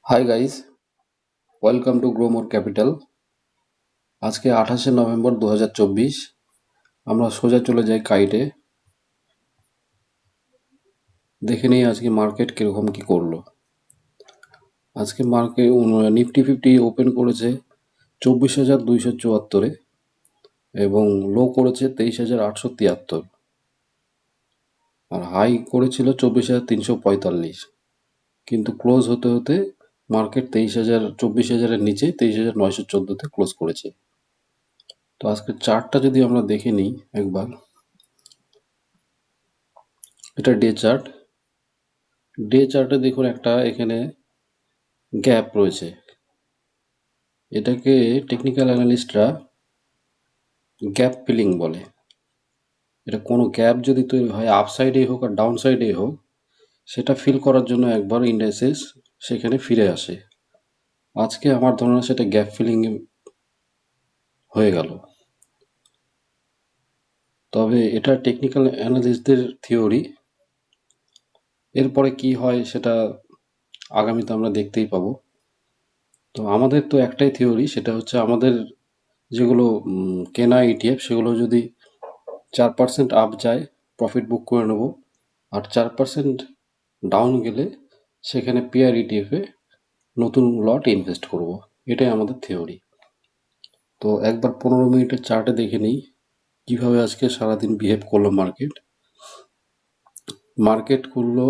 Hi guys, welcome to grow more capital. আজকে 28শে November 2024। আমরা সোজা চলে যাই কাইটে। দেখে নিই আজকে মার্কেট কীরকম কী করলো। আজকে মার্কেট নিফটি 50 ওপেন করেছে 24,274-এ এবং লো করেছে 23,873, আর হাই করেছিল 24,345, কিন্তু ক্লোজ হতে হতে মার্কেট 24,000-এর নিচে 23,914-তে ক্লোজ করেছে। তো আজকে চার্টটা যদি আমরা দেখে নিই একবার, এটা ডে চার্টে দেখুন একটা এখানে গ্যাপ রয়েছে। এটাকে টেকনিক্যাল অ্যানালিস্টরা গ্যাপ ফিলিং বলে। এটা কোনো গ্যাপ যদি তৈরি হয়, আপসাইডে হোক আর ডাউন সাইডে হোক, সেটা ফিল করার জন্য একবার ইন্ডাইসেস সেখানে ফিরে আসে। আজকে আমার ধারণা সেটা গ্যাপ ফিলিং হয়ে গেল। তবে এটা টেকনিক্যাল অ্যানালিস্টদের থিওরি। এরপরে কি হয় সেটা আগামীতে আমরা দেখতেই পাবো। তো আমাদের তো একটাই থিওরি, সেটা হচ্ছে আমাদের যেগুলো কেনা ইটিএফ সেগুলো যদি 4% আপ যায় প্রফিট বুক করে নেব, আর 4% ডাউন গেলে সেখানে পেয়ার ইটিএফে নতুন লট ইনভেস্ট করব। এটাই আমাদের থিওরি। তো একবার 15 মিনিটের চার্টে দেখে নিই কীভাবে আজকে সারাদিন বিহেভ করলো মার্কেট করলো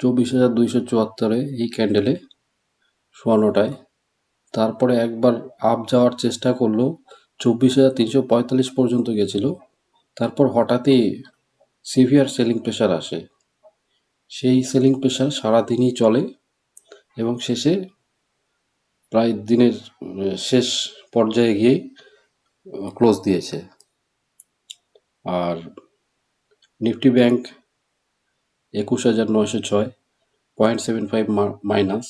24,274-এ এই ক্যান্ডেলে 9টায়। তারপরে একবার আপ যাওয়ার চেষ্টা করলো, 24,345 পর্যন্ত গেছিল। তারপর হঠাৎই সিভিয়ার সেলিং প্রেশার আসে। সেই সেলিং প্রেশার সারাদিনই চলে এবং শেষে প্রায় দিনের শেষ পর্যায়ে গিয়ে ক্লোজ দিয়েছে। আর Nifty bank 21,906, 0.75 minus.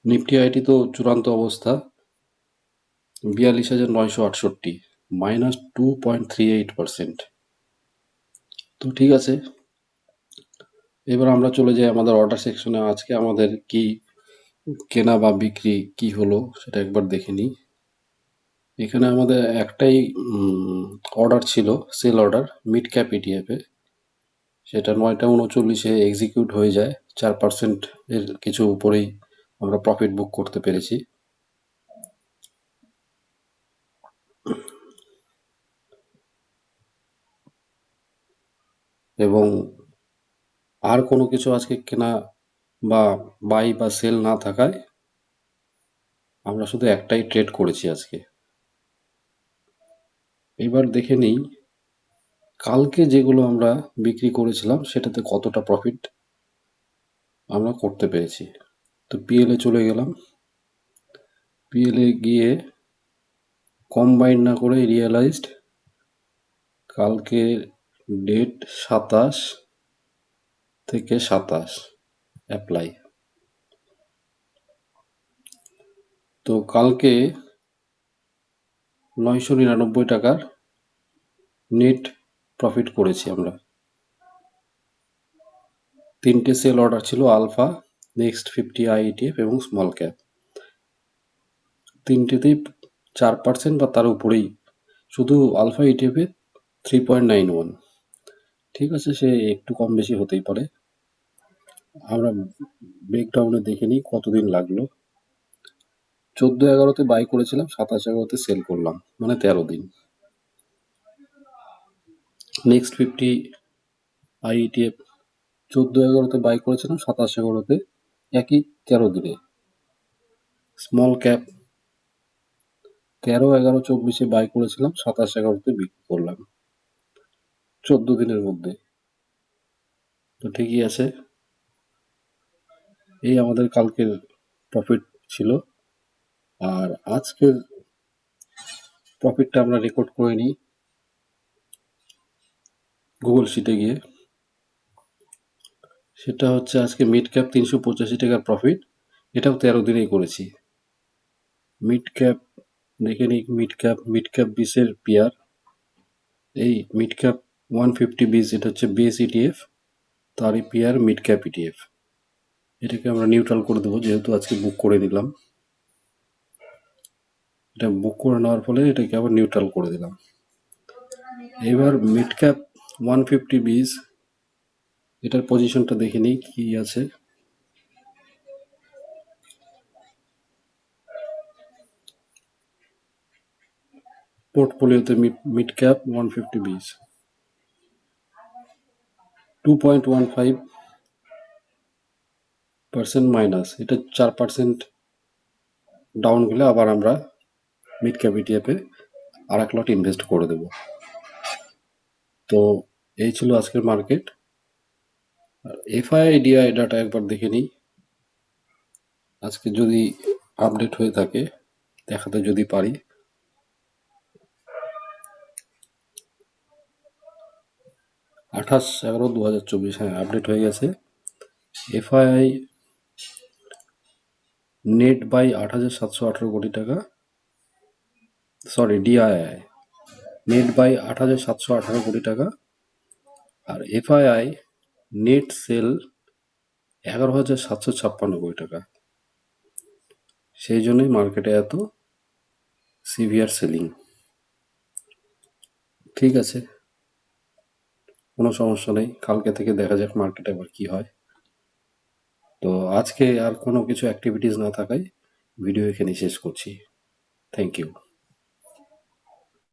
Nifty IT তো চূড়ান্ত অবস্থা, 42,968, -2.38%। তো ঠিক আছে, এবার আমরা চলে যাই আমাদের অর্ডার সেকশনে। আজকে আমাদের কি কেনা বা বিক্রি কি হলো সেটা একবার দেখে নিই। এখানে আমাদের একটাই অর্ডার ছিল, সেল অর্ডার মিড ক্যাপ ইটিএফে। সেটা 9টা 39-এ এক্সিকিউট হয়ে যায়। 4% এর কিছু উপরেই আমরা প্রফিট বুক করতে পেরেছি। এবং আর কোনো কিছু আজকে কেনা বা বাই বা সেল না থাকায় আমরা শুধু একটাই ট্রেড করেছি আজকে। এবার দেখে নিই কালকে যেগুলো আমরা বিক্রি করেছিলাম সেটাতে কতটা প্রফিট আমরা করতে পেরেছি। তো পিএলে চলে গেলাম। পিএলে গিয়ে কম্বাইন না করে রিয়েলাইজড কালকে ডেট 27 থেকে 27 অ্যাপ্লাই। তো কালকে 999 টাকার নেট প্রফিট করেছি আমরা। 3টে সেল অর্ডার ছিল, আলফা, নেক্সট 50 আইইটিএফ এবং স্মল ক্যাপ। 3টেতেই 4% বা তার উপরেই, শুধু আলফা ইটিএফে 3.91। ঠিক আছে, সে একটু কম বেশি হতেই পারে। আমরা ব্রেকডাউনে দেখে নিই কতদিন লাগলো। 14/11-তে বাই করেছিলাম, 27/11-তে সেল করলাম, মানে 13 দিন। নেক্সট 50 আইইটিএফ 14/11-তে বাই করেছিলাম, 27/11-তে, একই 13 দিনে। স্মল ক্যাপ 13/11-24-এ বাই করেছিলাম, 27/11-তে বিক্রি করলাম, 14 দিনের মধ্যে। তো ঠিকই আছে। এই আমাদের কালকের প্রফিট ছিল। আর আজকের প্রফিটটা আমরা রেকর্ড করে নিই গুগল শিটে গিয়ে। সেটা হচ্ছে আজকে মিড ক্যাপ 385 টাকার প্রফিট, এটাও 13 দিনেই করেছি। মিড ক্যাপ দেখে নিই, মিড ক্যাপ 20-এর পেয়ার, এই মিড ক্যাপ 150 বিস, এটা হচ্ছে বেস ইটিএফ, তারই পেয়ার মিড ক্যাপ ইটিএফ। এটাকে আমরা নিউট্রাল করে দেবো, যেহেতু আজকে বুক করে নিলাম। এটা বুক করে নেওয়ার ফলে এটাকে আবার নিউট্রাল করে দিলাম। এবার মিড ক্যাপ 150 বিস, এটার পজিশনটা দেখে নিই কি আছে। পোর্টফোলিওতে মিড ক্যাপ 150 বিস 2.15% মাইনাস। এটা 4% ডাউন গেলে আবার আমরা মিড ক্যাপ ইটিএফে আর এক লট ইনভেস্ট করে দেব। তো এই ছিল আজকের মার্কেট। আর এফআইআই ডিআই ডাটা একবার দেখে নিই। আজকে যদি আপডেট হয়ে থাকে, দেখাতে যদি পারি। 28/11/2024, হ্যাঁ আপডেট হয়ে গেছে। এফআইআই নেট বাই 8,718 কোটি টাকা, সরি ডিআইআই নেট বাই 8,718 কোটি টাকা, আর এফআইআই নেট সেল 11,756 কোটি টাকা। সেই জন্যই মার্কেটে এত সিভিয়ার সেলিং। ঠিক আছে, কোনো সমস্যা নেই, কালকে থেকে দেখা যাক মার্কেটে আবার কি হয়। তো আজকে আর কোনো কিছু অ্যাক্টিভিটিস না থাকায় ভিডিও এখানেই শেষ করছি। Thank you.